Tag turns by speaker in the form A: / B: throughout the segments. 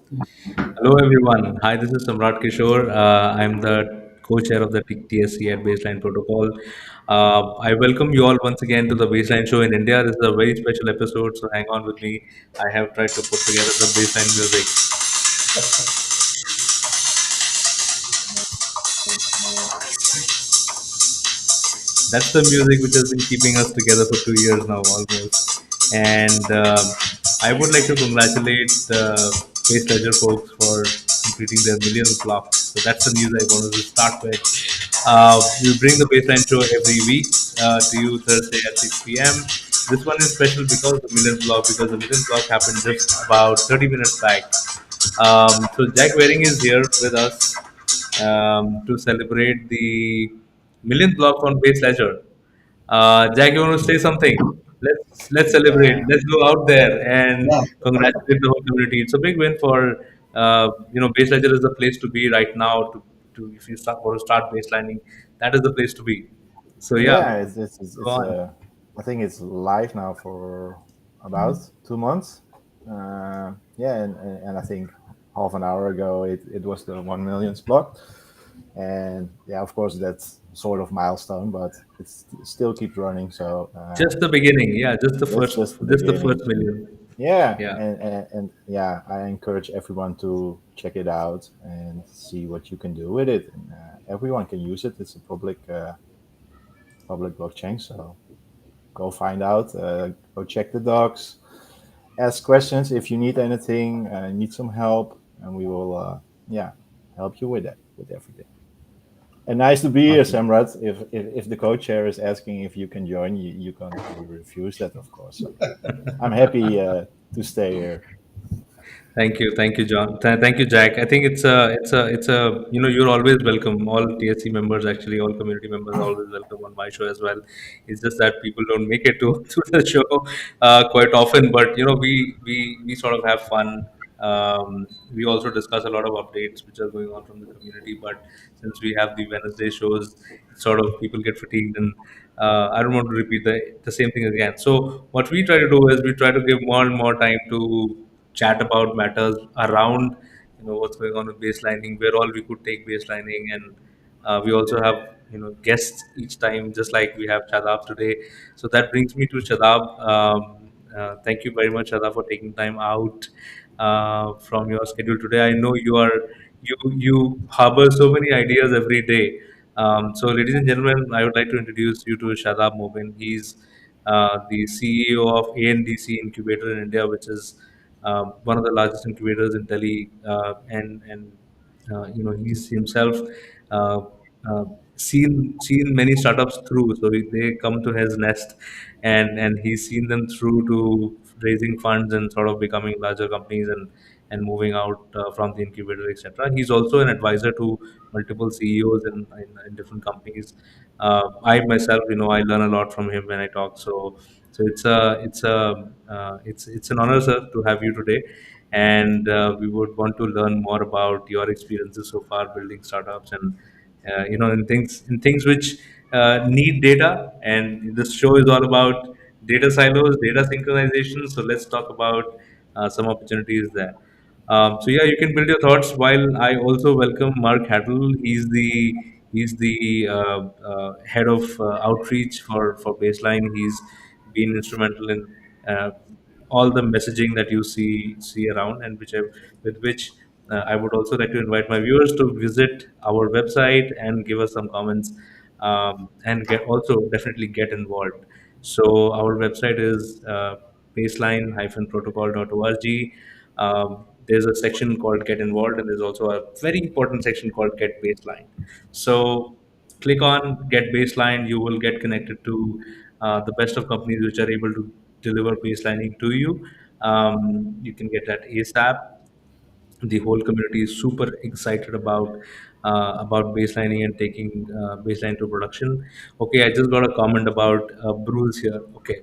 A: Hello, everyone. Hi, this is Samrat Kishore. I'm the co-chair of the TSC at Baseline Protocol. I welcome you all once again to the Baseline Show in India. This is a very special episode, so hang on with me. I have tried to put together the baseline music. That's the music which has been keeping us together for 2 years now, almost. And I would like to congratulate the Space Leisure folks for completing their millionth block. So that's the news I wanted to start with. We bring the baseline show every week to you Thursday at 6 p.m. This one is special because the millionth block, because the millionth block happened just about 30 minutes back. So Jack Waring is here with us to celebrate the millionth block on Base Leisure. Jack, you want to say something? Let's celebrate.
B: Yeah,
A: Let's go out there and
B: yeah,
A: congratulate the whole community. It's a big win for Base Leisure is the place to be right now. To if you want to start baselining, that is the place to be. So yeah,
B: yeah.
A: go on.
B: I think it's live now for about 2 months. Yeah, and I think half an hour ago it was the 1 millionth block, and yeah, of course that's sort of milestone, but it still keeps running. So
A: Just the beginning. Yeah,
B: that's just the
A: just the first
B: beginning.
A: million.
B: Yeah,
A: Yeah.
B: and yeah, I encourage everyone to check it out and see what you can do with it. And, everyone can use it. It's a public blockchain, so go find out, go check the docs, ask questions if you need anything, need some help, and we will, yeah, help you with that, with everything. And nice to be here,
A: Awesome.
B: Samrat. If the co-chair is asking if you can join, you can't refuse that, of course. So I'm happy to stay here.
A: Thank you, John. Thank you, Jack. I think you're always welcome. All TSC members, actually, all community members are always welcome on my show as well. It's just that people don't make it to to the show quite often, but we sort of have fun. We also discuss a lot of updates which are going on from the community. But since we have the Wednesday shows, sort of people get fatigued, and I don't want to repeat the same thing again. So what we try to do is we try to give more and more time to chat about matters around what's going on with baselining, where all we could take baselining, and we also have guests each time, just like we have Shadab today. So that brings me to Shadab. Thank you very much, Shadab, for taking time out from your schedule today. I know you harbor so many ideas every day. So, ladies and gentlemen, I would like to introduce you to Shadab Mobin. He's the CEO of ANDC Incubator in India, which is one of the largest incubators in Delhi, and he's himself uh, uh, seen many startups through. So they come to his nest, and he's seen them through to raising funds and sort of becoming larger companies and moving out from the incubator, etc. He's also an advisor to multiple CEOs in different companies. I myself, I learn a lot from him when I talk. So it's an honor, sir, to have you today, and we would want to learn more about your experiences so far building startups and in things which need data. And this show is all about data silos, data synchronization. So let's talk about some opportunities there. So yeah, you can build your thoughts while I also welcome Mark Hattel. He's the head of outreach for Baseline. He's been instrumental in uh, all the messaging that you see around, and with which I would also like to invite my viewers to visit our website and give us some comments, and get also definitely get involved. So our website is baseline-protocol.org. There's a section called Get Involved, and there's also a very important section called Get Baseline. So click on Get Baseline. You will get connected to the best of companies which are able to deliver baselining to you. You can get that ASAP. The whole community is super excited about baselining and taking baseline to production. Okay, I just got a comment about Bruce here. Okay,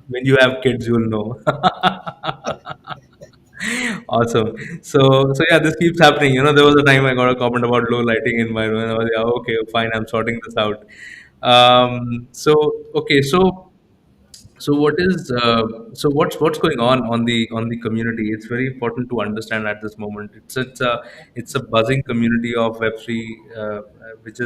A: when you have kids, you'll know. Awesome. So yeah, this keeps happening. There was a time I got a comment about low lighting in my room, and I was like, "Oh, okay, fine, I'm sorting this out." So okay, so So what is what's going on the community? It's very important to understand at this moment. It's a buzzing community of Web3, which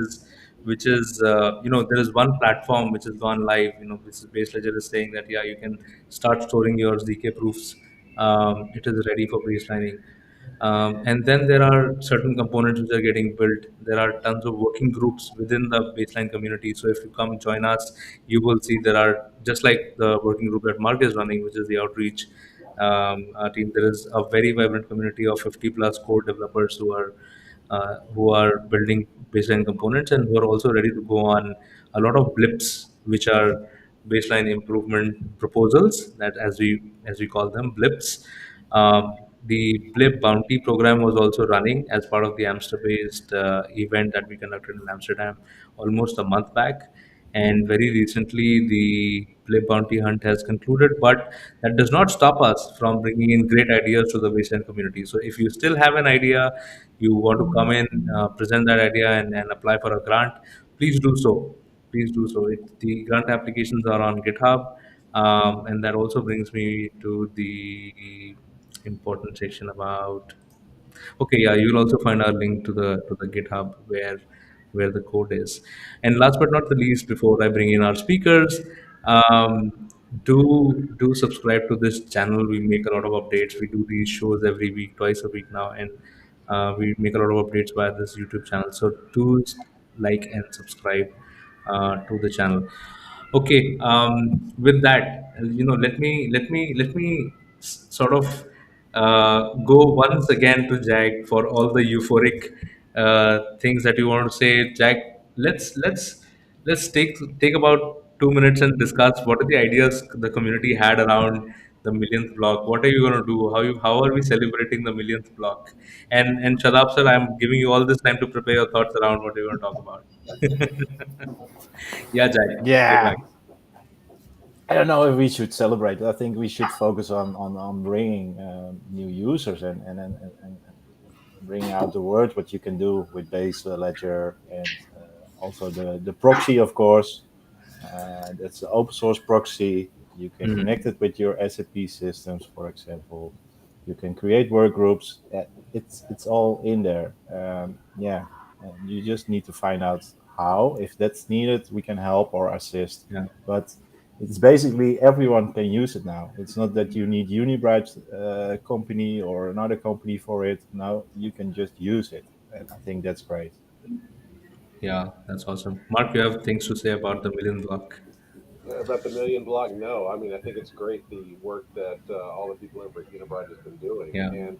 A: is there is one platform which has gone live. Which is Base Ledger is saying that, yeah, you can start storing your ZK proofs. It is ready for baselining. And then there are certain components which are getting built. There are tons of working groups within the baseline community. So if you come join us, you will see there are, just like the working group that Mark is running, which is the outreach team. There is a very vibrant community of 50 plus core developers who are building baseline components and who are also ready to go on a lot of blips, which are baseline improvement proposals, that as we call them, blips. The blip bounty program was also running as part of the Amsterdam-based event that we conducted in Amsterdam almost a month back. And very recently, the Blip Bounty Hunt has concluded, but that does not stop us from bringing in great ideas to the wasteland community. So, if you still have an idea, you want to come in, present that idea, and apply for a grant, please do so. Please do so. The grant applications are on GitHub, and that also brings me to the important section about. Okay, yeah, you'll also find our link to the GitHub where the code is. And last but not the least, before I bring in our speakers, do subscribe to this channel. We make a lot of updates. We do these shows every week, twice a week now, and we make a lot of updates via this YouTube channel. So do like and subscribe to the channel. Okay, with that, let me sort of go once again to Jack for all the euphoric things that you want to say. Jack, let's take about 2 minutes and discuss what are the ideas the community had around the millionth block. What are you going to do? How are we celebrating the millionth block? And Shadab sir, I'm giving you all this time to prepare your thoughts around what you're going to talk about. Yeah, Jack, go
B: Yeah,
A: back.
B: I don't know if we should celebrate. I think we should focus on bringing new users and bringing out the word what you can do with base ledger and also the proxy, of course. That's the open source proxy. You can connect
A: Mhm.
B: it with your SAP systems, for example. You can create work groups. It's all in there. Yeah, and you just need to find out how. If that's needed, we can help or assist.
A: Yeah.
B: But it's basically everyone can use it now. It's not that you need Unibright company or another company for it. Now you can just use it, and I think that's great.
A: Yeah, that's awesome. Mark, you have things to say about the million block.
C: About the million block, no. I mean, I think it's great the work that all the people over at Unibright has been doing.
A: Yeah,
C: And,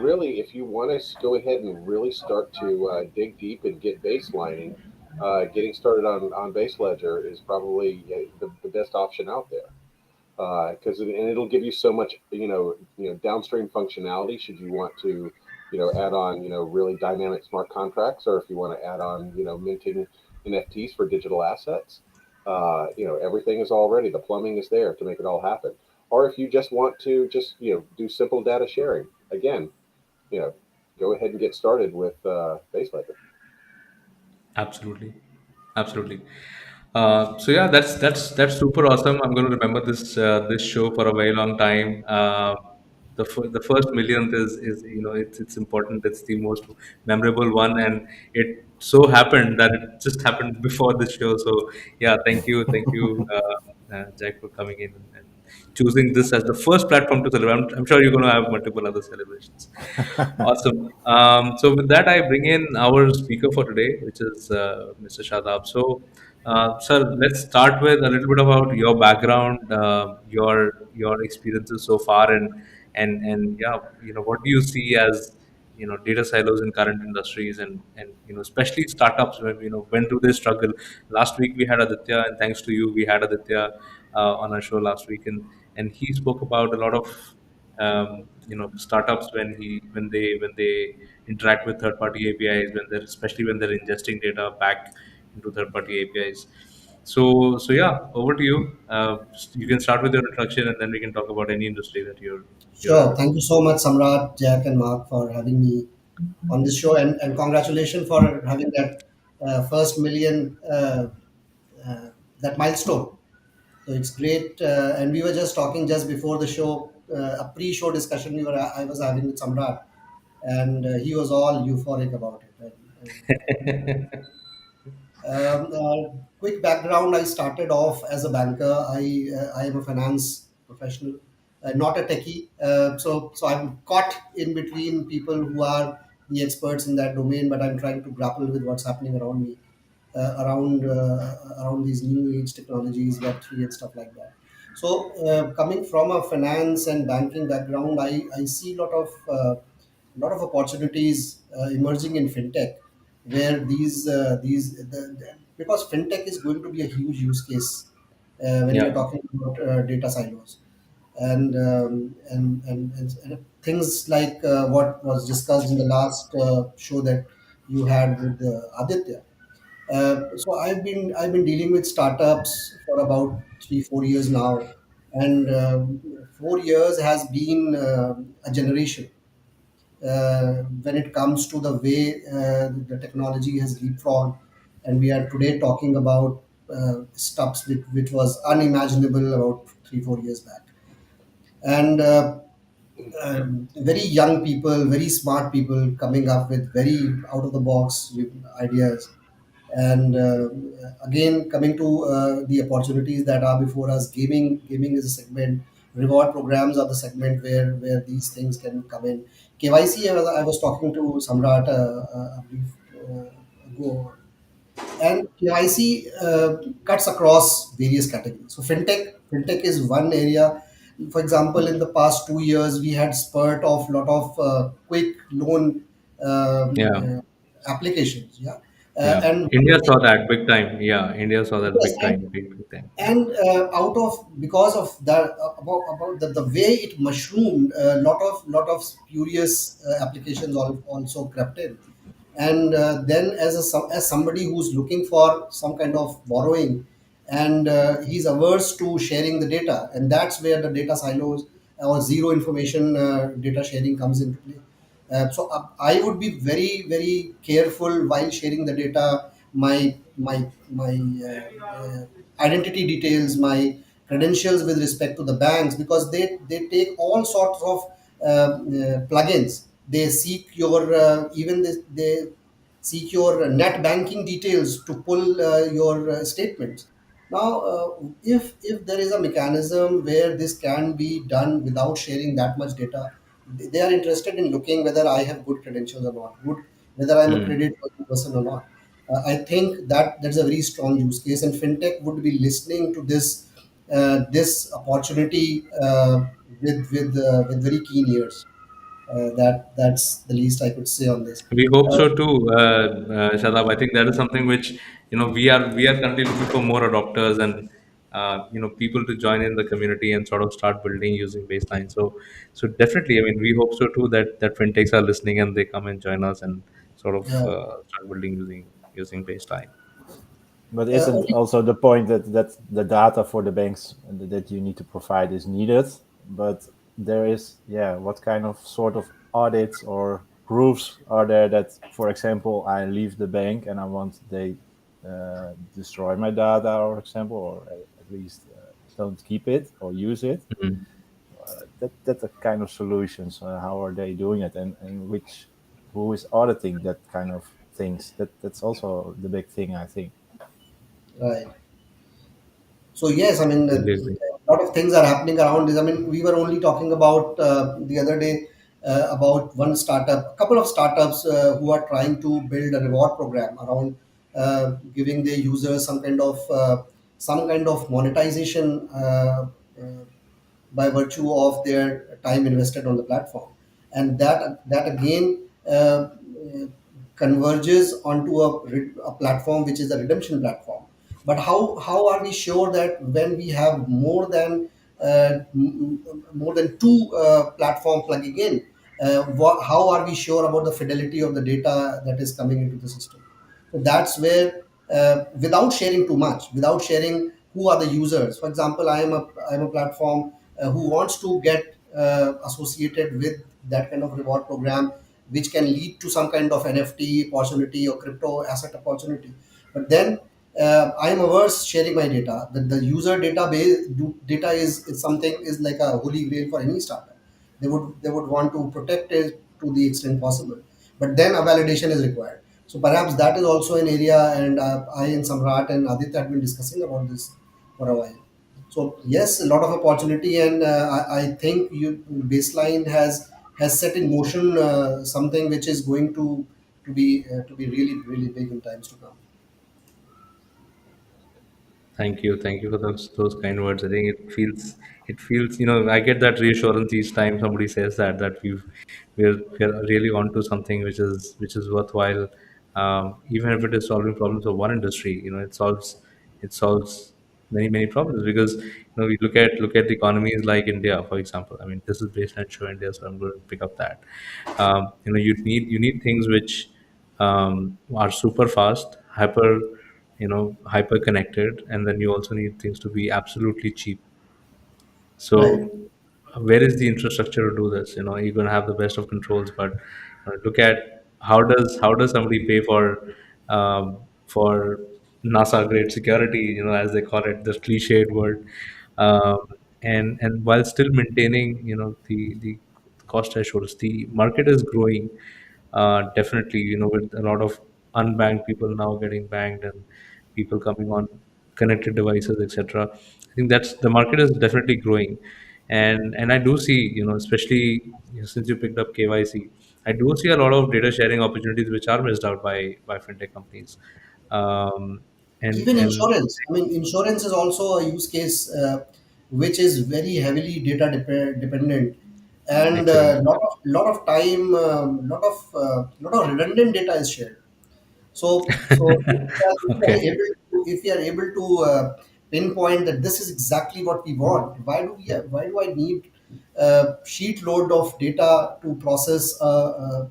C: really, if you want to go ahead and really start to dig deep and get baselining, getting started on Base Ledger is probably the best option out there. Because and it'll give you so much downstream functionality should you want to add on really dynamic smart contracts, or if you want to add on minting NFTs for digital assets. Everything is already, the plumbing is there to make it all happen. Or if you just want to just do simple data sharing, again, you know go ahead and get started with Base Ledger.
A: absolutely, absolutely. So yeah, that's super awesome. I'm going to remember this show for a very long time. The first millionth is it's important. It's the most memorable one, and it so happened that it just happened before the show. So yeah, thank you, Jack, for coming in and choosing this as the first platform to celebrate. I'm sure you're going to have multiple other celebrations. Awesome. So with that, I bring in our speaker for today, which is Mr. Shadab. So, sir, let's start with a little bit about your background, your experiences so far, and yeah, what do you see as data silos in current industries, and especially startups. When do they struggle? Last week we had Aditya, and thanks to you, we had Aditya on our show last week, and he spoke about a lot of startups when they interact with third party APIs, when they're especially when they're ingesting data back into third party APIs. So yeah, over to you. You can start with your introduction, and then we can talk about any industry that
D: Sure.
A: you're
D: Thank you so much, Samrat, Jack, and Mark, for having me on this show, and congratulations for having that first million, that milestone. So it's great. And we were just talking just before the show, a pre-show discussion I was having with Samrat, and he was all euphoric about it. Quick background: I started off as a banker. I am a finance professional, not a techie. So I'm caught in between people who are the experts in that domain, but I'm trying to grapple with what's happening around me, around these new age technologies, Web3 and stuff like that. So coming from a finance and banking background, I see lot of opportunities emerging in fintech, where because fintech is going to be a huge use case when we are
A: Yeah,
D: talking about data silos, and things like what was discussed in the last show that you had with Aditya. So I've been dealing with startups for about 3 4 years now, and 4 years has been a generation when it comes to the way the technology has leapfrogged, and we are today talking about stuff which was unimaginable about 3 4 years back, and very young people, very smart people coming up with very out of the box ideas. And again, coming to the opportunities that are before us, gaming is a segment. Reward programs are the segment where these things can come in. KYC, I was talking to Samrat a brief ago, and KYC cuts across various categories. So fintech is one area. For example, in the past 2 years, we had spurt of lot of quick loan
A: yeah,
D: applications. Yeah,
A: yeah.
D: and one
A: India
D: thing,
A: saw that big time. Yeah, India saw that
D: yes,
A: big time, big time. Yeah.
D: and out of because of that about the way it mushroomed, a lot of spurious applications also crept in, and then as somebody who's looking for some kind of borrowing, and he's averse to sharing the data, and that's where the data silos or zero information data sharing comes into play. So I would be very very careful while sharing the data, my identity details, my credentials with respect to the banks, because they take all sorts of plugins. They seek your even they seek your net banking details to pull your statements. Now, if there is a mechanism where this can be done without sharing that much data, they are interested in looking whether I have good credentials or not, good whether I'm a
A: Hmm.
D: credit person or not. I think that that's a very strong use case, and fintech would be listening to this opportunity with very keen ears. That's the least I could say on this.
A: We hope
D: Uh,
A: so too, Shadab. I think that is something which we are currently looking for more adopters and people to join in the community and sort of start building using baseline. So definitely, I mean, we hope so too that fintechs are listening and they come and join us and sort of
D: yeah.
A: start building using baseline.
B: But isn't
D: Only,
B: also the point that the data for the banks that you need to provide is needed? But there is, yeah, what kind of sort of audits or proofs are there that, for example, I leave the bank and I want they destroy my data, for example, or at least don't keep it or use it?
A: Mhm.
B: That's a kind of solutions. How are they doing it, and which who is auditing that kind of things? That's also the big thing, I think.
D: right. So yes, I mean,
A: Completely.
D: a lot of things are happening around this. I mean, we were only talking about the other day about one startup, a couple of startups who are trying to build a reward program around giving their users some kind of monetization by virtue of their time invested on the platform, and that again converges onto a platform which is a redemption platform. But how are we sure that when we have more than two platform plugging in, how are we sure about the fidelity of the data that is coming into the system? So that's where, without sharing too much, without sharing who are the users. For example, I'm a platform who wants to get associated with that kind of reward program, which can lead to some kind of NFT opportunity or crypto asset opportunity. But then I'm averse sharing my data. The user data is something, is like a holy grail for any startup. They would want to protect it to the extent possible, but then a validation is required. So perhaps that is also an area, and I and Samrat and Aditya have been discussing about this for a while. So yes, a lot of opportunity, and I think baseline has set in motion something which is going to be really really big in times to come.
A: Thank you for those kind words. I think it feels, you know, I get that reassurance each time somebody says that we're really onto something which is worthwhile. Even if it is solving problems of one industry, you know, it solves many problems, because you know, we look at economies like India, for example. I mean, this is based on Show India, so I'm going to pick up that. You know, you need things which are super fast, hyper connected, and then you also need things to be absolutely cheap.
D: Right.
A: So where is the infrastructure to do this? You know, you're going to have the best of controls, but look at how does somebody pay for NASA grade security, you know, as they call it, the cliched word, um, and while still maintaining, you know, the cost thresholds. The market is growing, definitely, you know, with a lot of unbanked people now getting banked, and people coming on connected devices, etc. I think that's the market is definitely growing, and I do see, you know, especially, you know, since you picked up KYC, I do see a lot of data sharing opportunities which are missed out by fintech companies, um,
D: Even
A: and
D: insurance, I mean, insurance is also a use case which is very heavily dependent, and
A: excellent.
D: lot of time, lot of redundant data is shared. So
A: Okay.
D: if we are able to pinpoint that this is exactly what we want, why do I need sheet load of data to process a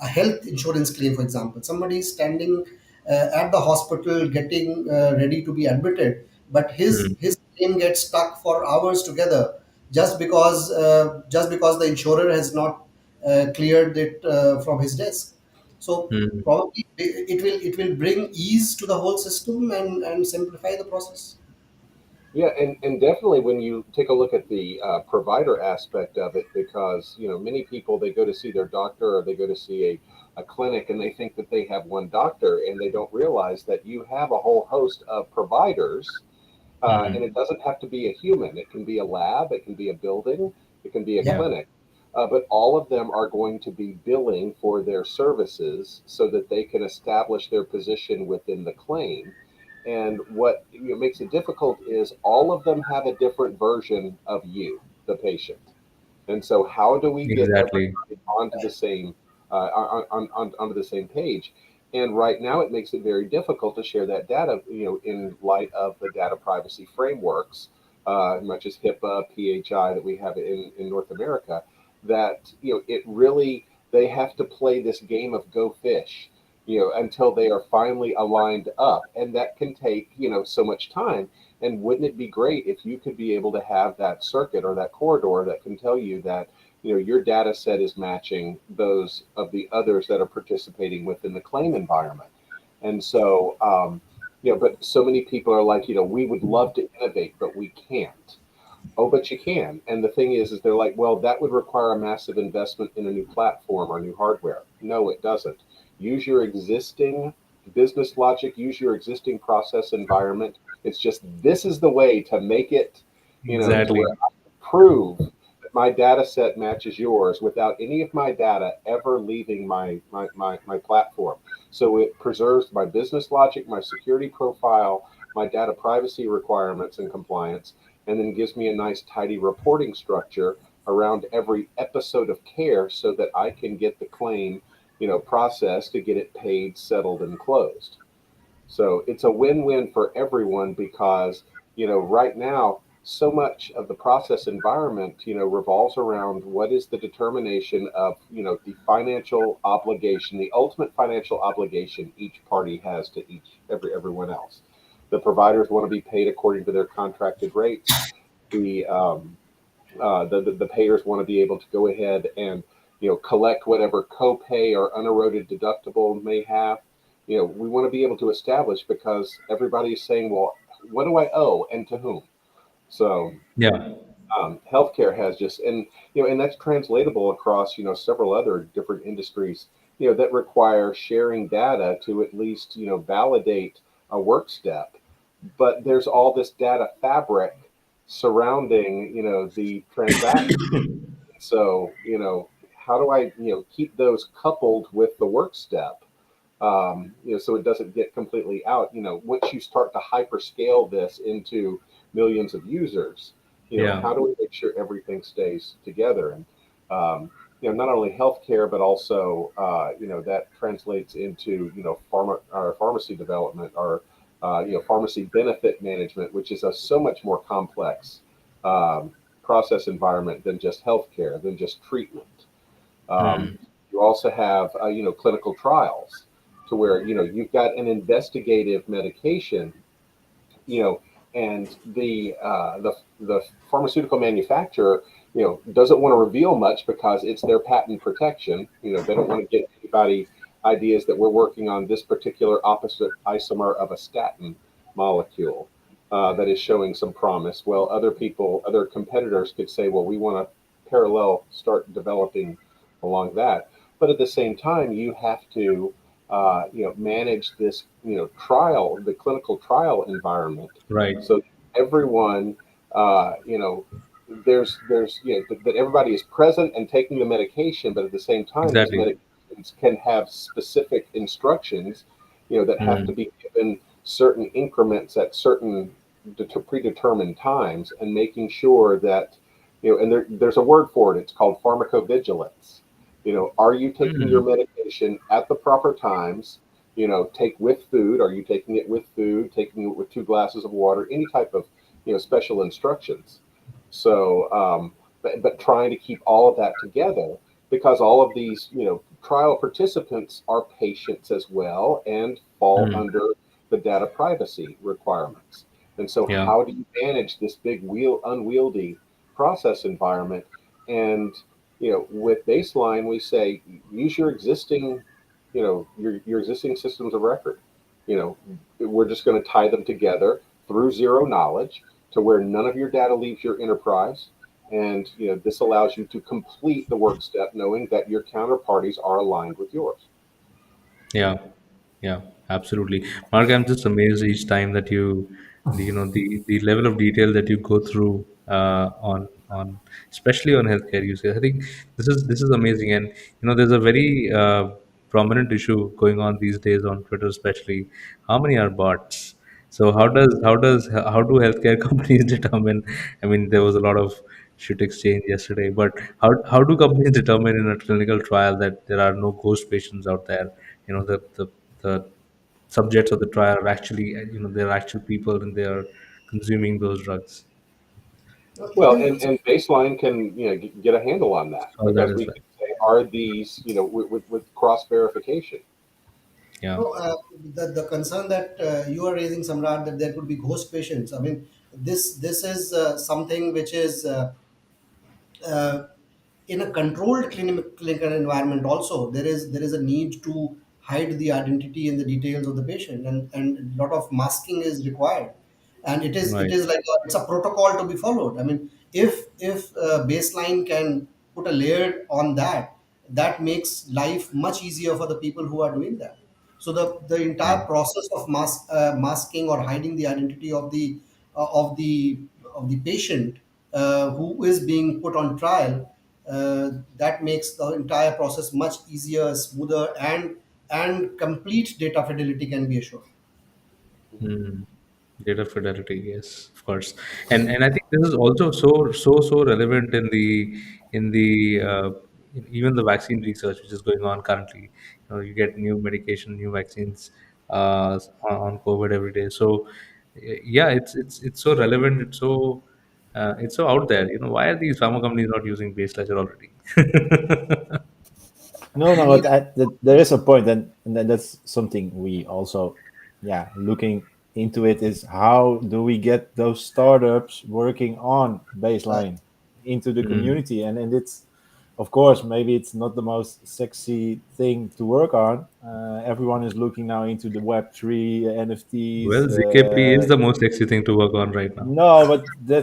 D: health insurance claim, for example? Somebody is standing at the hospital getting ready to be admitted, but
A: Hmm.
D: his claim gets stuck for hours together, just because the insurer has not cleared it from his desk. So
A: Hmm.
D: probably it will bring ease to the whole system and simplify the process.
C: Yeah, and definitely when you take a look at the provider aspect of it, because many people, they go to see their doctor or they go to see a clinic, and they think that they have one doctor, and they don't realize that you have a whole host of providers, and it
A: Hmm.
C: doesn't have to be a human. It can be a lab, it can be a building, it can be a
D: Yeah.
A: Yeah.
C: clinic. But all of them are going to be billing for their services so that they can establish their position within the claim. And what makes it difficult is all of them have a different version of you, the patient. And so, how do we get
A: Exactly.
C: everybody onto the same onto the same page? And right now, it makes it very difficult to share that data. In light of the data privacy frameworks, much as HIPAA, PHI that we have in North America, that it really, they have to play this game of go fish, until they are finally aligned up, and that can take so much time. And wouldn't it be great if you could be able to have that circuit or that corridor that can tell you that your data set is matching those of the others that are participating within the claim environment? And so, but so many people are like, we would love to innovate, but we can't. Oh, but you can. And the thing is they're like, well, that would require a massive investment in a new platform or new hardware. No, it doesn't. Use your existing business logic, use your existing process environment. It's just this is the way to make it, to
A: Exactly.
C: where I can prove that my data set matches yours without any of my data ever leaving my platform. So it preserves my business logic, my security profile, my data privacy requirements and compliance, and then gives me a nice tidy reporting structure around every episode of care so that I can get the claim, processed to get it paid, settled, and closed. So it's a win-win for everyone because, right now, so much of the process environment, revolves around what is the determination of, the financial obligation, the ultimate financial obligation each party has to everyone else. The providers want to be paid according to their contracted rates. The payers want to be able to go ahead and collect whatever copay or uneroded deductible may have. We want to be able to establish, because everybody is saying, well, what do I owe and to whom? So
A: Yeah.
C: healthcare has just, and and that's translatable across several other different industries that require sharing data to at least validate a work step. But there's all this data fabric surrounding the transaction. So how do I keep those coupled with the work step, so it doesn't get completely out. Once you start to hyperscale this into millions of users,
A: Yeah.
C: how do we make sure everything stays together? And not only healthcare, but also that translates into pharma or pharmacy development, or pharmacy benefit management, which is a so much more complex um, process environment than just healthcare, than just treatment. Um,
A: Mm.
C: you also have clinical trials, to where you've got an investigative medication, you know, and the pharmaceutical manufacturer doesn't want to reveal much, because it's their patent protection. They don't want to get anybody ideas that we're working on this particular opposite isomer of a statin molecule that is showing some promise. Well, other competitors could say, well, we want to parallel start developing along that. But at the same time, you have to manage this the clinical trial environment,
A: Right.
C: so everyone there's that everybody is present and taking the medication. But at the same time, these
A: Exactly.
C: medications can have specific instructions that have to
A: Mm.
C: be given certain increments at certain predetermined times, and making sure that and there's a word for it. It's called pharmacovigilance. Are you taking your
A: Mm.
C: medication at the proper times? Take with food. Are you taking it with food? Taking it with 2 glasses of water? Any type of special instructions. So, but trying to keep all of that together, because all of these trial participants are patients as well, and fall
A: Mm.
C: under the data privacy requirements. And so,
A: Yeah.
C: how do you manage this big unwieldy process environment? And with baseline, we say use your existing, your existing systems of record. You know, we're just going to tie them together through zero knowledge, to where none of your data leaves your enterprise. And this allows you to complete the work step, knowing that your counterparties are aligned with yours.
A: Yeah, yeah, absolutely. Mark, I'm just amazed each time that the level of detail that you go through on especially on healthcare usage. I think this is amazing, and there's a very prominent issue going on these days on Twitter, especially how many are bots. So how do healthcare companies determine? I mean, there was a lot of shit exchange yesterday, but how do companies determine in a clinical trial that there are no ghost patients out there? The subjects of the trial are actually they're actual people and they are consuming those drugs.
C: Well,
D: Even
C: and baseline can get a handle on that,
A: All that
C: because
A: as
C: we
A: well.
C: can say, are these with cross verification.
A: Yeah.
D: no, the concern that you are raising, Samrat, that there could be ghost patients. I mean, this is something which is uh, in a controlled clinical environment. Also, there is a need to hide the identity and the details of the patient, and a lot of masking is required. And it
A: Right.
D: is like it's a protocol to be followed. I mean, if baseline can put a layer on that, that makes life much easier for the people who are doing that. So the
A: Yeah.
D: entire process of masking or hiding the identity of the patient who is being put on trial, that makes the entire process much easier, smoother, and complete data fidelity can be assured.
A: Mm. Data fidelity, yes, of course, and I think this is also so relevant in even the vaccine research which is going on currently. You get new medication, new vaccines on COVID every day. So yeah, it's so relevant. It's so out there. Why are these pharma companies not using base ledger already?
B: No, no,
D: And
B: but
D: even
B: there is a point, and then that's something we also, yeah, looking into it is how do we get those startups working on
D: uh,
B: baseline into the
A: Mm.
B: community, and it's of course, maybe it's not the most sexy thing to work on. Everyone is looking now into the Web3,
A: Well,
B: NFTs.
A: ZKP is the most sexy thing to work on right now.
B: No, but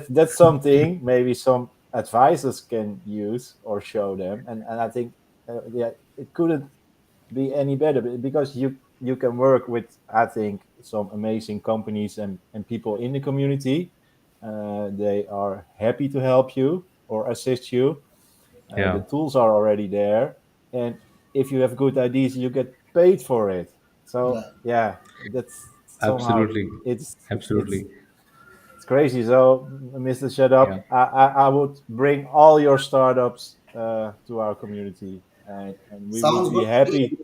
B: that's something maybe some advisors can use or show them, and I think yeah, it couldn't be any better because you can work with, I think, some amazing companies and people in the community. They are happy to help you or assist you. The
A: Yeah,
B: tools are already there, and if you have good ideas, you get paid for it. So
D: Right.
B: yeah, that's somehow
A: absolutely,
B: it's it's it's
A: absolutely.
B: it's crazy. So, Mr. Shut
A: Yeah,
B: Up, I would bring all your startups to our community, and we would
D: Sounds
B: be
D: good to me.
B: happy.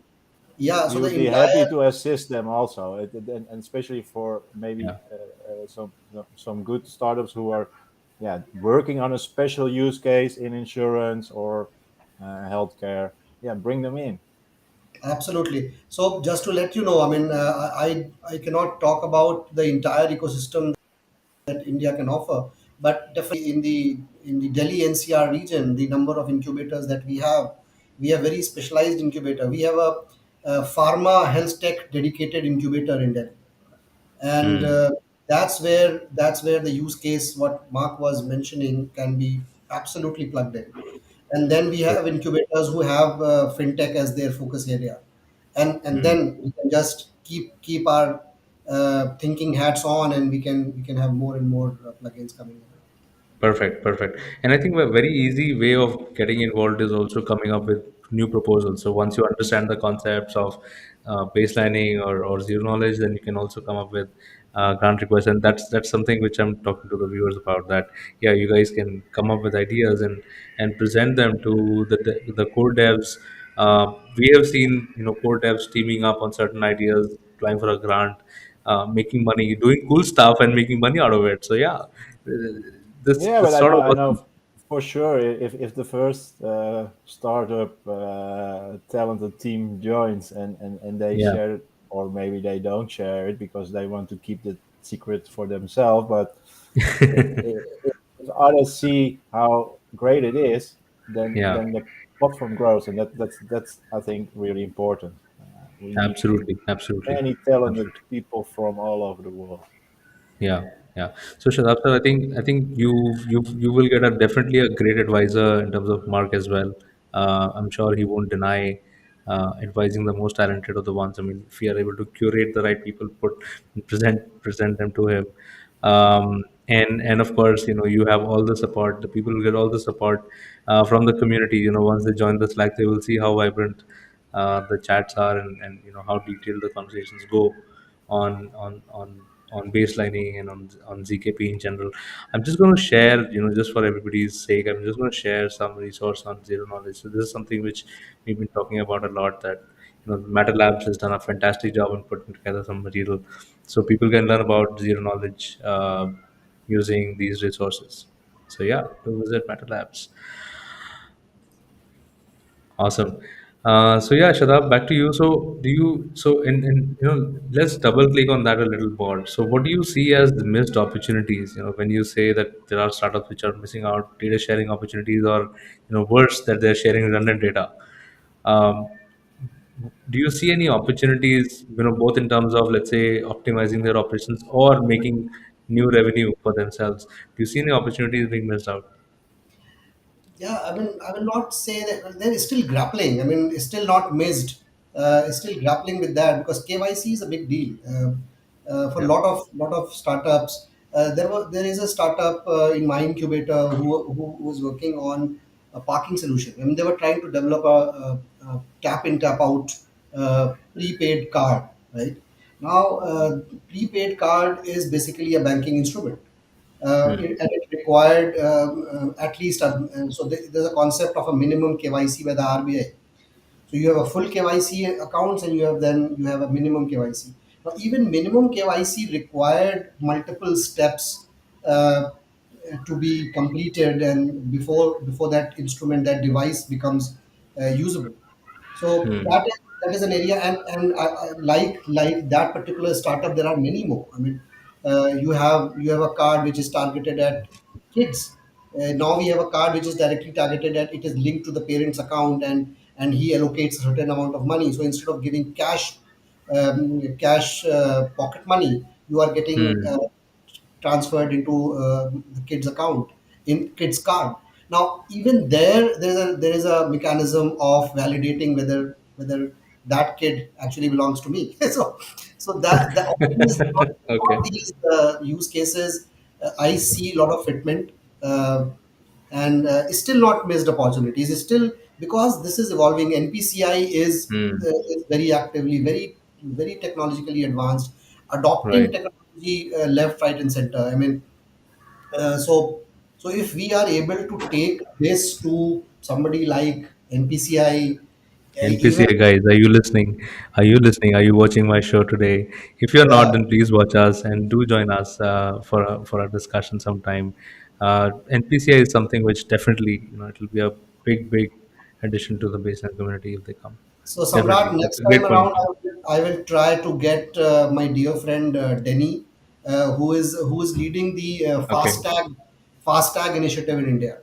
D: Yeah,
B: We
D: so the
B: would be
D: entire,
B: happy to assist them also, and especially for maybe
A: yeah.
B: some good startups who are, yeah, working on a special use case in insurance or healthcare. Yeah, bring them in.
D: absolutely. So just to let you know, I mean, I cannot talk about the entire ecosystem that India can offer, but definitely in the Delhi NCR region, the number of incubators that we have very specialized incubator. We have a pharma health tech dedicated incubator in Delhi, and
A: Hmm.
D: that's where the use case what Mark was mentioning can be absolutely plugged in. And then we have incubators who have fintech as their focus area, and
A: Hmm.
D: then we can just keep our thinking hats on, and we can have more and more plugins coming in.
A: Perfect, perfect. And I think a very easy way of getting involved is also coming up with new proposals. So once you understand the concepts of baselining or zero knowledge, then you can also come up with grant requests, and that's something which I'm talking to the viewers about. That yeah, you guys can come up with ideas and present them to the core devs. We have seen core devs teaming up on certain ideas, applying for a grant, making money, doing cool stuff, and making money out of it. So yeah,
B: Yeah, but
A: this sort of
B: I know
A: awesome.
B: for sure if the first startup talented team joins and they
A: Yeah.
B: share it, or maybe they don't share it because they want to keep the secret for themselves. But if others see how great it is,
A: Yeah,
B: then the platform grows, and that's I think really important. We need
A: absolutely, absolutely,
B: many talented
A: absolutely.
B: people from all over the world.
A: Yeah, yeah. So Shadab sir, I think you will get a definitely a great advisor in terms of Mark as well. I'm sure he won't deny advising the most talented of the ones. I mean, if we are able to curate the right people, present them to him, and of course, you have all the support. The people will get all the support from the community. Once they join the Slack, they will see how vibrant the chats are, and how detailed the conversations go on on on on baselining and on ZKP in general. I'm just going to share, just for everybody's sake, I'm just going to share some resource on zero knowledge. So this is something which we've been talking about a lot. That Matter Labs has done a fantastic job in putting together some material, so people can learn about zero knowledge using these resources. So yeah, do visit Matter Labs. Awesome. So yeah, Shadab, back to you. So do you so in let's double click on that a little more. So what do you see as the missed opportunities? When you say that there are startups which are missing out data sharing opportunities, or worse, that they're sharing redundant data. Um, do you see any opportunities? Both in terms of, let's say, optimizing their operations or making new revenue for themselves. Do you see any opportunities being missed out?
D: Yeah, I will not say that they're still grappling. I mean, it's still not missed. It's still grappling with that because KYC is a big deal for a
A: Yeah.
D: lot of startups. There is a startup in my incubator who was working on a parking solution. I mean, they were trying to develop a tap in tap out prepaid card. Right now, prepaid card is basically a banking instrument,
A: Hmm.
D: and it required at least there's a concept of a minimum KYC by the RBI. So you have a full KYC accounts, and you have a minimum KYC. Now even minimum KYC required multiple steps to be completed, and before that instrument, that device becomes usable. So
A: Hmm.
D: that is an area, and like that particular startup, there are many more. I mean, you have a card which is targeted at kids, Now we have a card which is directly targeted at, it is linked to the parent's account, and he allocates a certain amount of money. So instead of giving cash pocket money, you are getting
A: Hmm.
D: transferred into the kid's account in kid's card. Now even there is a mechanism of validating whether that kid actually belongs to me. So all
A: Okay.
D: these use cases, I see a lot of fitment, uh, and it's still not missed opportunities. It's still, because this is evolving. NPCI
A: Hmm.
D: is very actively, very technologically advanced, adopting
A: Right.
D: technology left, right, and center. I mean, so if we are able to take this to somebody like NPCI, even
A: NPCA guys, are you listening? Are you listening? Are you watching my show today? If you're not,
D: yeah.
A: then please watch us and do join us for a discussion sometime. NPCA is something which definitely, it will be a big addition to the baseline community if they come.
D: So
A: Definitely,
D: Samrat, next time
A: great point.
D: around, I will try to get my dear friend Denny, who is leading the
A: Okay,
D: FASTag initiative in India.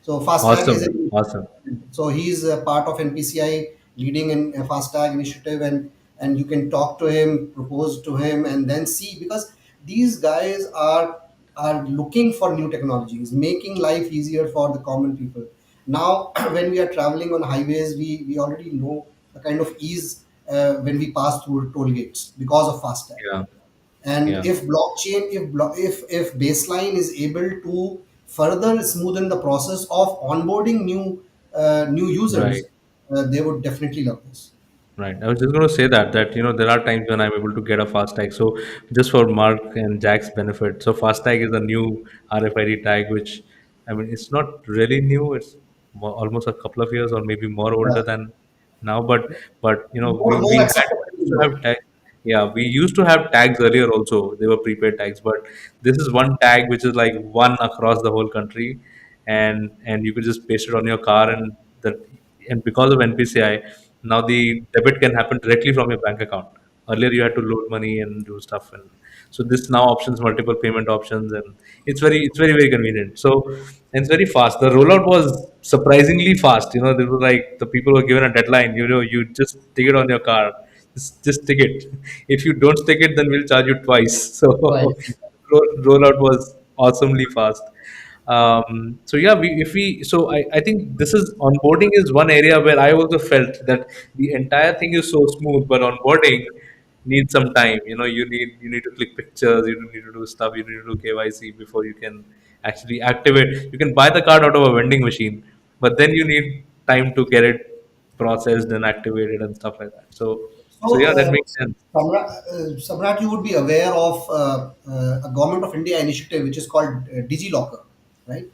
D: So FASTag is
A: awesome,
D: in,
A: awesome.
D: so he's a part of NPCI, leading in a FASTag initiative, and you can talk to him, propose to him, and then see, because these guys are looking for new technologies, making life easier for the common people. Now, when we are traveling on highways, we already know the kind of ease when we pass through toll gates because of FASTag.
A: Yeah,
D: And
A: yeah,
D: if blockchain, if baseline is able to further smoothen the process of onboarding new
A: right.
D: users, they would definitely love this.
A: Right. I was just going to say that there are times when I'm able to get a fast tag. So just for Mark and Jack's benefit, so fast tag is a new RFID tag, which I mean it's not really new. It's almost a couple of years or maybe more older
D: Yeah.
A: than now. But we
D: More
A: had
D: acceptable
A: used to
D: now.
A: have tag. Yeah, we used to have tags earlier also. They were prepaid tags, but this is one tag which is like one across the whole country, and you could just paste it on your car, and because of NPCI, now the debit can happen directly from your bank account. Earlier, you had to load money and do stuff, and so this now options multiple payment options, and it's very convenient. So and it's very fast. The rollout was surprisingly fast. They were like the people were given a deadline. You just stick it on your car. Just stick it. If you don't stick it, then we'll charge you twice. So
D: Right.
A: rollout was awesomely fast. So yeah, if we so I think this is onboarding is one area where I also felt that the entire thing is so smooth, but onboarding needs some time. You need to click pictures, you need to do stuff, you need to do KYC before you can actually activate. You can buy the card out of a vending machine, but then you need time to get it processed and activated and stuff like that. So
D: So,
A: yeah, that makes sense.
D: Samrat, you would be aware of a Government of India initiative which is called DigiLocker, right?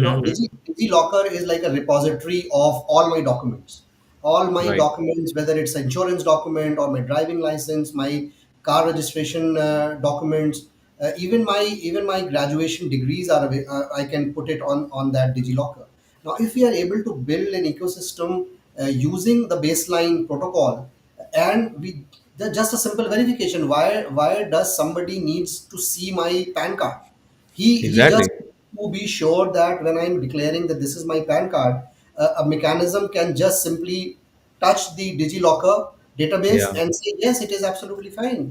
D: Now, DigiLocker is like a repository of all my documents. All my
A: Right.
D: documents, whether it's an insurance document or my driving license, my car registration documents, even my graduation degrees I can put it on that DigiLocker. Now, if we are able to build an ecosystem using the baseline protocol, and just a simple verification, why does somebody needs to see my PAN card? He
A: Exactly.
D: just to be sure that when I'm declaring that this is my PAN card, a mechanism can just simply touch the DigiLocker database
A: Yeah.
D: and say yes, it is absolutely fine,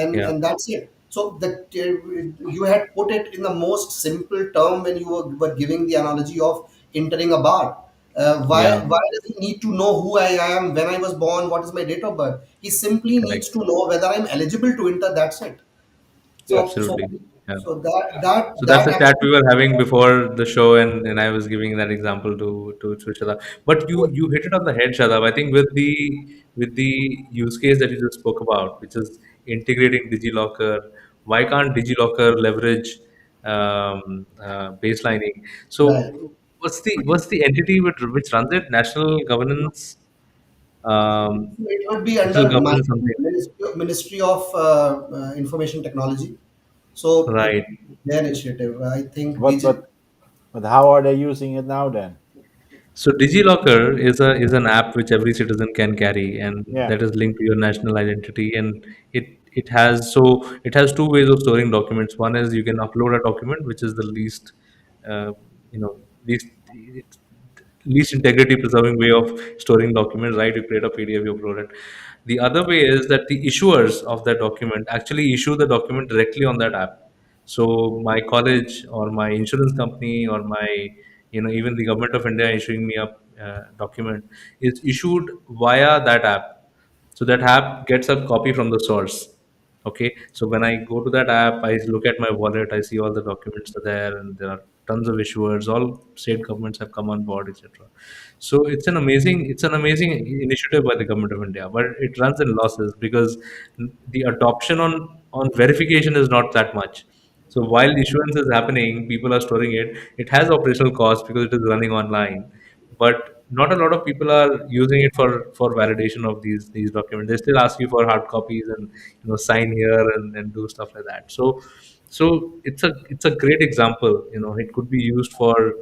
D: and
A: Yeah.
D: and that's it. So that you had put it in the most simple term when you were giving the analogy of entering a bar. Why
A: Yeah.
D: why does he need to know who I am, when I was born, what is my date of birth? He simply needs
A: Correct.
D: to know whether I'm eligible to enter. That's it. So so
A: Absolutely. Yeah.
D: so that
A: So that's
D: that
A: the chat we
D: actually
A: were having before the show, and I was giving that example to Shadab. But you hit it on the head, Shadab. I think with the use case that you just spoke about, which is integrating DigiLocker. Why can't DigiLocker leverage baselining?
D: right.
A: So what's the entity which runs it? National Governance,
D: It would be
A: Digital
D: under my
A: Governance something.
D: Ministry of Information Technology. So
A: Right.
D: their initiative, I think,
B: But but but how are they using it now then?
A: So DigiLocker is an app which every citizen can carry, and
B: Yeah.
A: that is linked to your national identity. And it has two ways of storing documents. One is you can upload a document, which is the least, uh, you know, least least integrity preserving way of storing documents, right? You create a PDF, you upload it. The other way is that the issuers of that document actually issue the document directly on that app. So my college or my insurance company or my, even the government of India issuing me a document is issued via that app. So that app gets a copy from the source. Okay, so when I go to that app, I look at my wallet, I see all the documents are there, and there are tons of issuers. All state governments have come on board, etc. So it's an amazing initiative by the government of India, but it runs in losses because the adoption on verification is not that much. So while issuance is happening, people are storing it. It has operational costs because it is running online, but not a lot of people are using it for validation of these documents. They still ask you for hard copies and sign here and do stuff like that. So it's a great example. It could be used for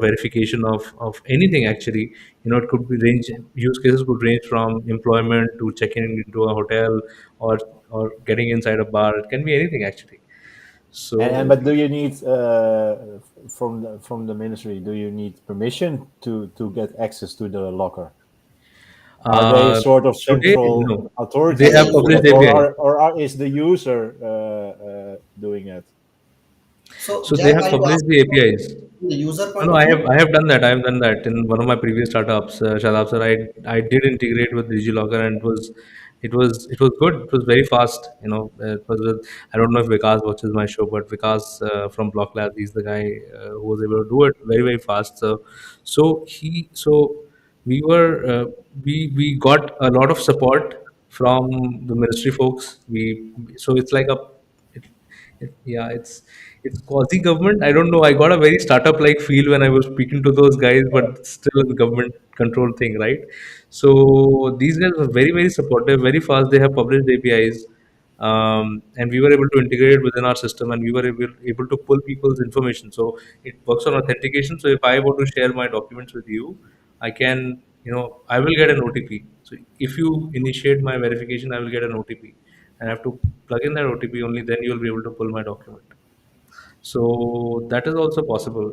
A: verification of anything actually. It could be range use cases could range from employment to checking into a hotel or or getting inside a bar. It can be anything actually.
B: And
A: So
B: but do you need from the ministry? Do you need permission to get access to the locker? Are they a
A: uh,
B: sort of
A: today,
B: central
A: no, they
B: authority
A: have
B: to do
D: So,
A: published
B: that,
A: APIs.
B: is the user doing it?
D: so
A: So they
D: Jack,
A: have
D: are you
A: published
D: asking
A: the APIs.
D: from the user
A: No,
D: point
A: no,
D: of
A: I
D: view?
A: have I have done that. I have done that in one of my previous startups, Shadab sir. I did integrate with DigiLocker, and it was good. It was very fast. It was with, I don't know if Vikas watches my show, but Vikas from Block Lab, he's the guy who was able to do it very very fast. So we were we got a lot of support from the ministry folks. So it's like yeah, it's quasi government. I don't know. I got a very startup like feel when I was speaking to those guys, but it's still a government control thing, right? So these guys were very very supportive, very fast. They have published APIs, and we were able to integrate it within our system, and we were able to pull people's information. So it works on authentication. So if I want to share my documents with you, I can, I will get an OTP. So if you initiate my verification, I will get an OTP. I have to plug in that OTP, only then you'll be able to pull my document. So that is also possible.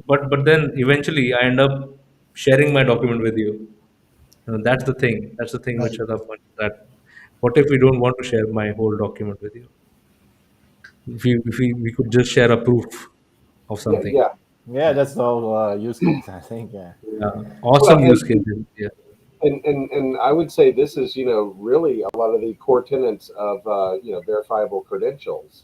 A: But then eventually I end up sharing my document with you. That's the thing. That's the thing which
D: Right.
A: are the fun, that what if we don't want to share my whole document with you? If we could just share a proof of
C: Yeah,
A: something.
C: yeah.
B: Yeah, that's the whole use case, I think. Yeah.
A: Yeah.
C: Well,
A: Awesome use cases. Yeah.
C: and I would say this is, really a lot of the core tenets of, verifiable credentials,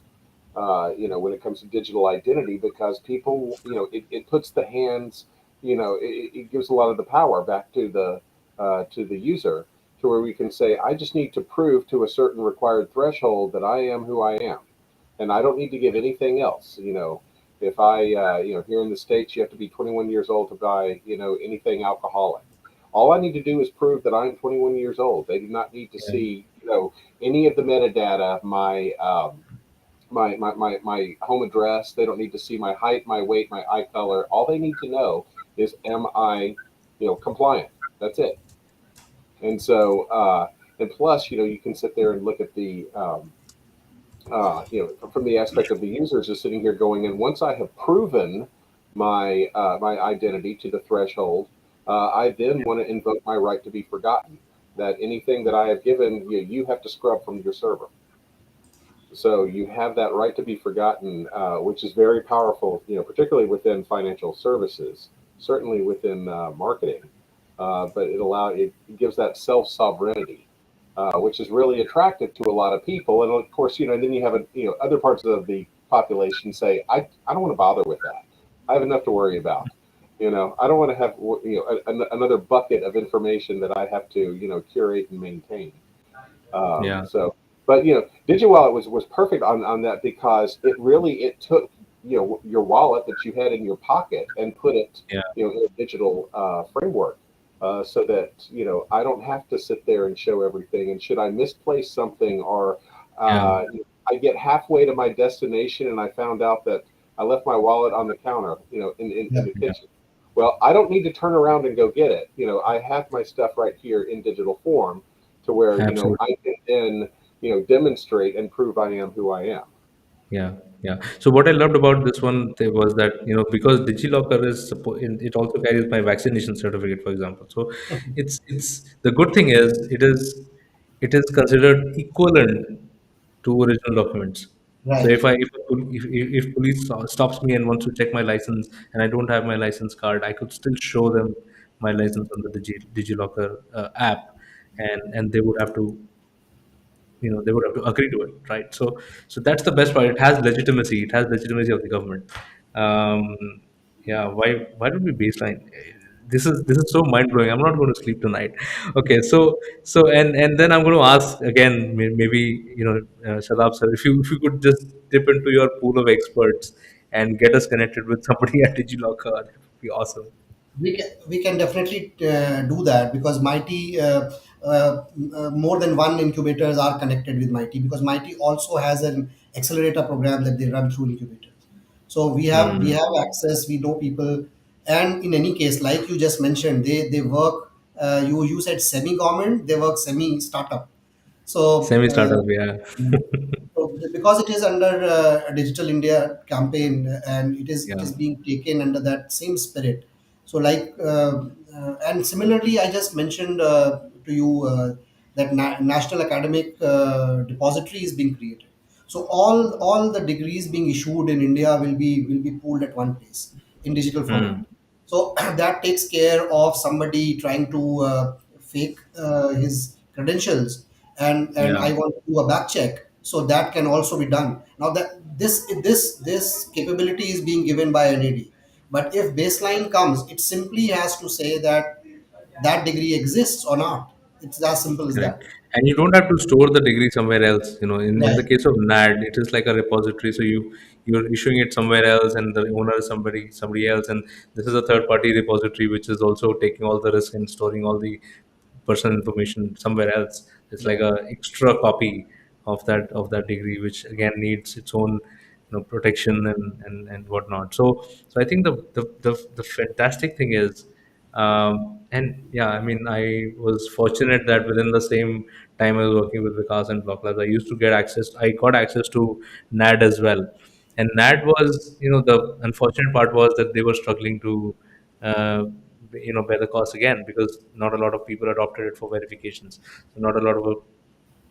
C: when it comes to digital identity, because people, it puts the hands, it gives a lot of the power back to the user, to where we can say, I just need to prove to a certain required threshold that I am who I am, and I don't need to give anything else. If here in the States, you have to be 21 years old to buy, anything alcoholic. All I need to do is prove that I'm 21 years old. They do not need to
A: Yeah.
C: see, any of the metadata, my home address. They don't need to see my height, my weight, my eye color. All they need to know is, am I, compliant? That's it. And so, and plus, you can sit there and look at the, from the aspect of the users is sitting here going, and once I have proven my identity to the threshold, I then want to invoke my right to be forgotten. That anything that I have given you have to scrub from your server. So you have that right to be forgotten, which is very powerful. Particularly within financial services, certainly within marketing, but it gives that self sovereignty, which is really attractive to a lot of people. And of course, then you have other parts of the population say, I don't want to bother with that. I have enough to worry about. I don't want to have another bucket of information that I have to curate and maintain.
A: Yeah.
C: But DigiWallet was perfect on that, because it took your wallet that you had in your pocket and put it
A: Yeah.
C: in a digital framework, so that I don't have to sit there and show everything. And should I misplace something, or
A: Yeah.
C: I get halfway to my destination and I found out that I left my wallet on the counter,
D: Yeah.
C: in the
A: Yeah.
C: kitchen. Well, I don't need to turn around and go get it. I have my stuff right here in digital form, to where
A: Absolutely.
C: I can then demonstrate and prove I am who I am.
A: Yeah, Yeah. So what I loved about this one was that, because DigiLocker it also carries my vaccination certificate, for example. So it's the good thing is it is considered equivalent to original documents. So
D: Right.
A: if police stops me and wants to check my license and I don't have my license card, I could still show them my license on the DigiLocker app, and they would have to, they would have to agree to it, right? So that's the best part. It has legitimacy of the government. um yeah, why don't we baseline? This is so mind-blowing. I'm not going to sleep tonight. Okay, so and then I'm going to ask again, maybe, Shadab sir, if you could just dip into your pool of experts and get us connected with somebody at DigiLocker, that would be awesome.
D: We can definitely do that, because Mighty, more than one incubators are connected with Mighty, because Mighty also has an accelerator program that they run through incubators. So we have
A: Hmm.
D: access, we know people, and in any case, like you just mentioned, they work. You said semi government, they work semi startup. So
A: Semi startup, yeah.
D: so because it is under a Digital India campaign, and it
A: Yeah.
D: is being taken under that same spirit. So and similarly, I just mentioned to you that National Academic Depository is being created. So all the degrees being issued in India will be pooled at one place in digital format.
A: Hmm.
D: So that takes care of somebody trying to fake his credentials, and
A: Yeah.
D: I want to do a back check. So that can also be done. Now that this capability is being given by NAD, but if baseline comes, it simply has to say that that degree exists or not. It's as simple as
A: Correct.
D: that.
A: And you don't have to store the degree somewhere else. In the
D: Right.
A: case of NAD, it is like a repository. So you're issuing it somewhere else, and the owner is somebody else, and this is a third party repository which is also taking all the risk and storing all the personal information somewhere else. It's like
D: Right.
A: a extra copy of that degree, which again needs its own, protection and whatnot. So I think the fantastic thing is, and yeah, I mean, I was fortunate that within the same time I was working with Vikas and Block Labs, I got access to NAD as well. And NAD was, the unfortunate part was that they were struggling to, uh, bear the cost again, because not a lot of people adopted it for verifications. So not a lot of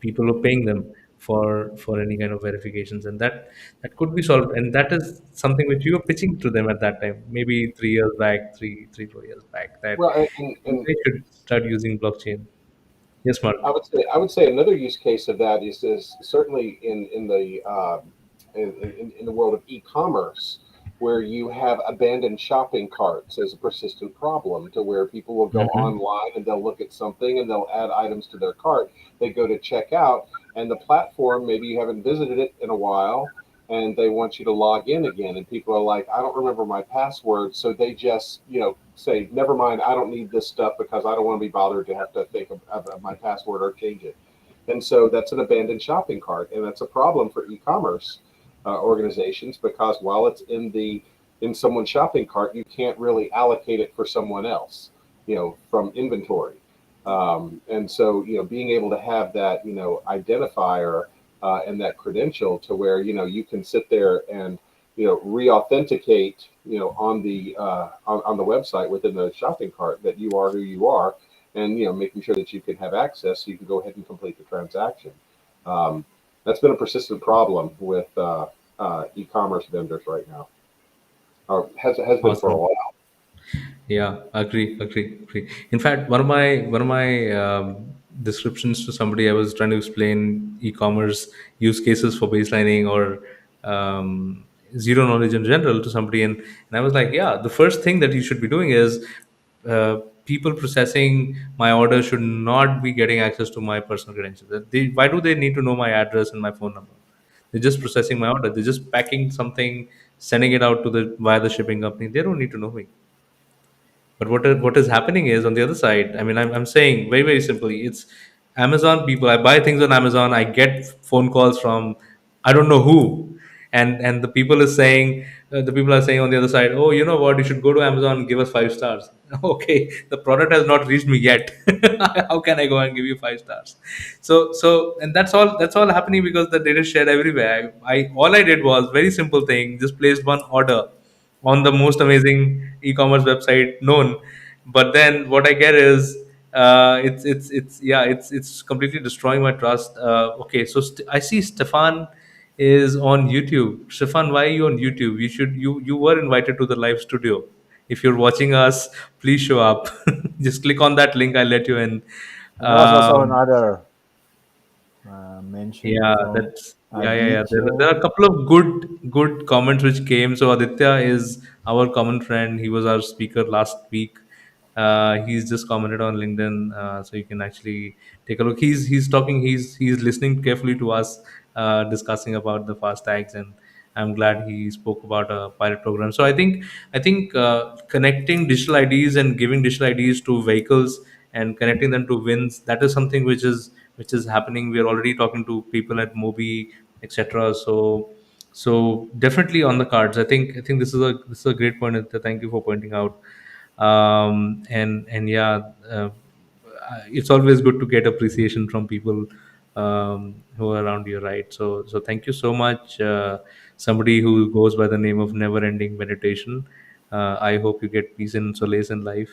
A: people were paying them for any kind of verifications, and that could be solved. And that is something which you were pitching to them at that time, maybe 3 years back, 4 years back, that
C: Well, and
A: they should start using blockchain. Yes, Mark.
C: I would say another use case of that is certainly in the world of e-commerce, where you have abandoned shopping carts as a persistent problem, to where people will go
A: Hmm.
C: online and they'll look at something and they'll add items to their cart. They go to check out, and the platform, maybe you haven't visited it in a while, and they want you to log in again, and people are like, I don't remember my password, so they just say, never mind, I don't need this stuff because I don't want to be bothered to have to think of my password or change it. And so that's an abandoned shopping cart, and that's a problem for e-commerce organizations, because while it's in someone's shopping cart, you can't really allocate it for someone else, from inventory. And so, being able to have that, identifier and that credential, to where you can sit there and re-authenticate, on the website within the shopping cart, that you are who you are, and making sure that you can have access, so you can go ahead and complete the transaction. Um, that's been a persistent problem with e-commerce vendors right now, or has been for a
A: Awesome.
C: while.
A: Yeah, agree. In fact, one of my descriptions to somebody, I was trying to explain e-commerce use cases for baselining or zero knowledge in general to somebody, and I was like, yeah, the first thing that you should be doing is, people processing my order should not be getting access to my personal credentials. Why do they need to know my address and my phone number? They're just processing my order. They're just packing something, sending it out to the via the shipping company. They don't need to know me. But what is happening is, on the other side, I mean, I'm saying very, very simply, it's Amazon people. I buy things on Amazon. I get phone calls from I don't know who, and the people are saying on the other side, oh, you know what, you should go to Amazon and give us 5 stars. Okay, the product has not reached me yet. How can I go and give you 5 stars? So and that's all happening because the data is shared everywhere. I all I did was very simple thing, just placed one order on the most amazing e-commerce website known. But then what I get is, it's yeah, it's completely destroying my trust. Okay, so I see Stefan is on YouTube. Stefan, why are you on YouTube? You were invited to the live studio. If you're watching us, please show up. Just click on that link, I'll let you in.
B: And there was also
A: um,
B: another mention
A: yeah,
B: from
A: that's yeah. There
B: Aditya.
A: are a couple of good comments which came. So Aditya is our common friend. He was our speaker last week. He's just commented on LinkedIn, so you can actually take a look. He's talking. He's listening carefully to us, discussing about the fast tags, and I'm glad he spoke about a pilot program. So I think connecting digital IDs and giving digital IDs to vehicles and connecting them to wins, that is something which is happening. We are already talking to people at Mobi, etc. So definitely on the cards. I think this is a great point. Aditya. Thank you for pointing out. And yeah, it's always good to get appreciation from people who are around you, right? So thank you so much, somebody who goes by the name of Never Ending Meditation. I hope you get peace and solace in life.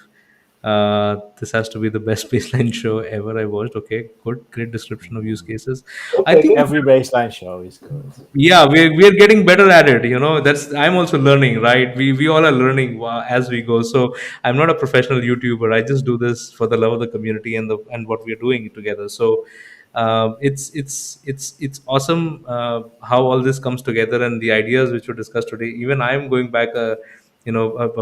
A: This has to be the best baseline show ever I watched. Okay, good, great description of use cases.
C: We'll
A: I
C: take
A: think,
C: it.
B: Every baseline show is good.
A: yeah, we're getting better at it. That's, I'm also learning, right? We all are learning as we go. So I'm not a professional YouTuber. I just do this for the love of the community and what we're doing together. So it's awesome how all this comes together and the ideas which were discussed today. Even I'm going back a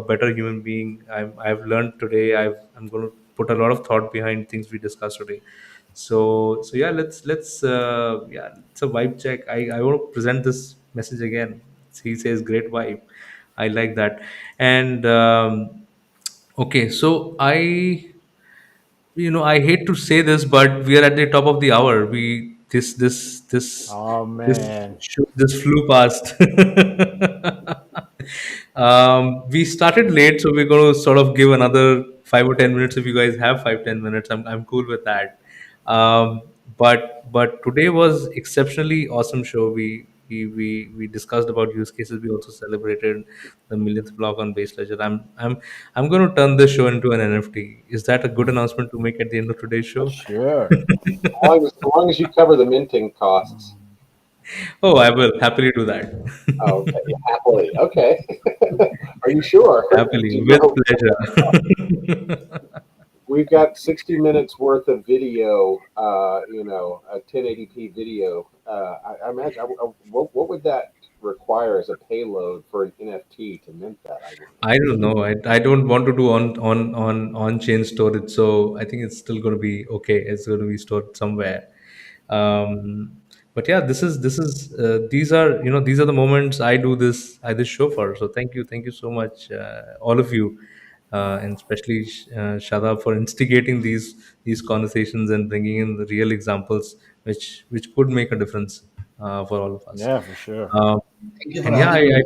A: better human being. I've learned today. I'm going to put a lot of thought behind things we discussed today. So yeah, let's yeah, it's a vibe check. I want to present this message again. He says great vibe. I like that. And okay, so I hate to say this, but we are at the top of the hour. We
B: Oh
A: this
B: man.
A: this flew past. We started late, so we're going to sort of give another 5 or 10 minutes. If you guys have 5-10 minutes, I'm cool with that. Um, but today was exceptionally awesome show. We discussed about use cases. We also celebrated the millionth block on base ledger. I'm going to turn this show into an NFT. Is that a good announcement to make at the end of today's show?
B: Sure.
C: As long as you cover the minting costs.
A: Oh, I will happily do that.
C: Oh, okay, yeah, happily. Okay. Are you sure? Do
A: Happily,
C: you
A: with
C: know
A: pleasure.
C: we've got 60 minutes worth of video? A 1080p video. I imagine. What would that require as a payload for an NFT to mint that? I wonder.
A: I don't know. I don't want to do on chain storage, so I think it's still going to be okay. It's going to be stored somewhere. But yeah, this is these are the moments I this show for. So thank you so much, all of you, and especially Shadab, for instigating these conversations and bringing in the real examples which could make a difference for all of us.
B: Yeah, for sure.
A: Um,
D: Thank you for
A: and yeah,
D: having me.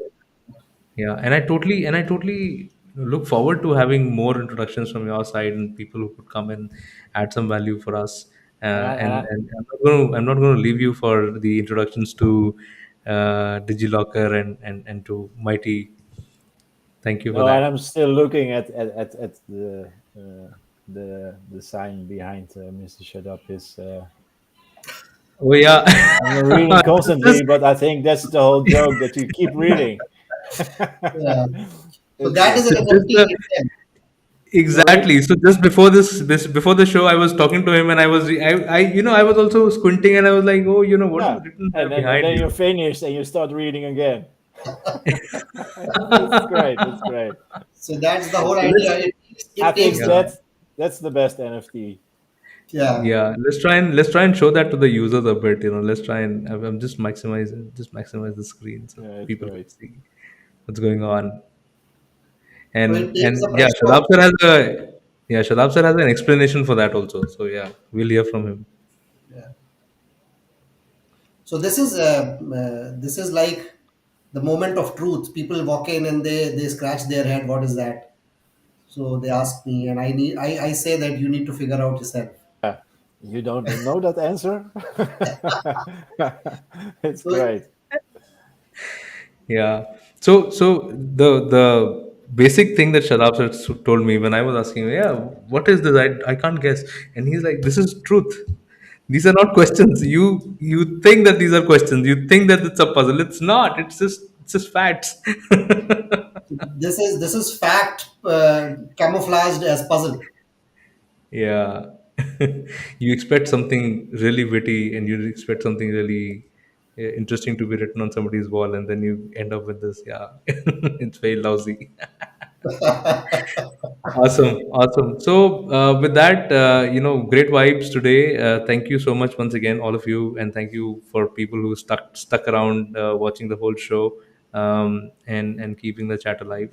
A: yeah, and I totally look forward to having more introductions from your side and people who could come and add some value for us.
B: And I, and I
A: And I'm not going to leave you for the introductions to DigiLocker and to Mighty. Thank you for
B: no, and
A: that.
B: I'm still looking at the sign behind Mr. Shut Up. Is
A: Oh yeah,
B: I'm reading
A: this
B: constantly, but I think that's the whole joke that you keep reading.
D: Yeah. So
B: It's
D: that is an
A: is
D: NFT
A: the
D: in them.
B: sorry.
A: exactly. So just before this before the show, I was talking to him and I was also squinting and I was like, oh, what is
B: Yeah,
A: written there
B: and
A: behind
B: then
A: you?
B: you're finished and you start reading again. It's great. It's great.
D: So that's the whole
A: So
D: idea.
A: let's
B: I
D: It takes
B: think
A: yeah.
B: that's the best NFT.
D: yeah.
A: Yeah, let's try and show that to the users a bit. Let's try and I'm just maximize the screen so
B: Yeah, it's
A: people can
B: great.
A: see what's going on.
D: So
A: And
D: it takes the
A: and yeah,
D: pressure off.
A: Shadab sir has an explanation for that also. So yeah, we'll hear from him.
D: Yeah. So this is like the moment of truth. People walk in and they scratch their head. What is that? So they ask me, and I say that you need to figure out yourself.
B: Yeah. You don't know that answer? It's
D: So
B: great.
A: Yeah. So the basic thing that Shadab sir told me when I was asking him, yeah, what is this? I can't guess. And he's like, this is truth. These are not questions. You think that these are questions. You think that it's a puzzle. It's not. It's just facts.
D: this is fact camouflaged as puzzle.
A: Yeah. You expect something really witty and you expect something really interesting to be written on somebody's wall, and then you end up with this. Yeah. It's very lousy. Awesome, awesome. So, with that, great vibes today. Thank you so much once again, all of you, and thank you for people who stuck around watching the whole show, and keeping the chat alive.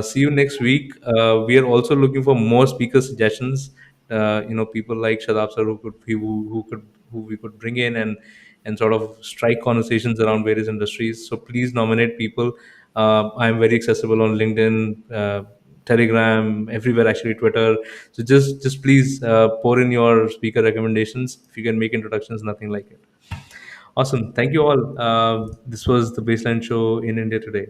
A: See you next week. We are also looking for more speaker suggestions. People like Shadab sir who we could bring in and sort of strike conversations around various industries. So please nominate people. I'm very accessible on LinkedIn, Telegram, everywhere actually, Twitter. So just please pour in your speaker recommendations. If you can make introductions, nothing like it. Awesome. Thank you all. This was the Baseline Show in India today.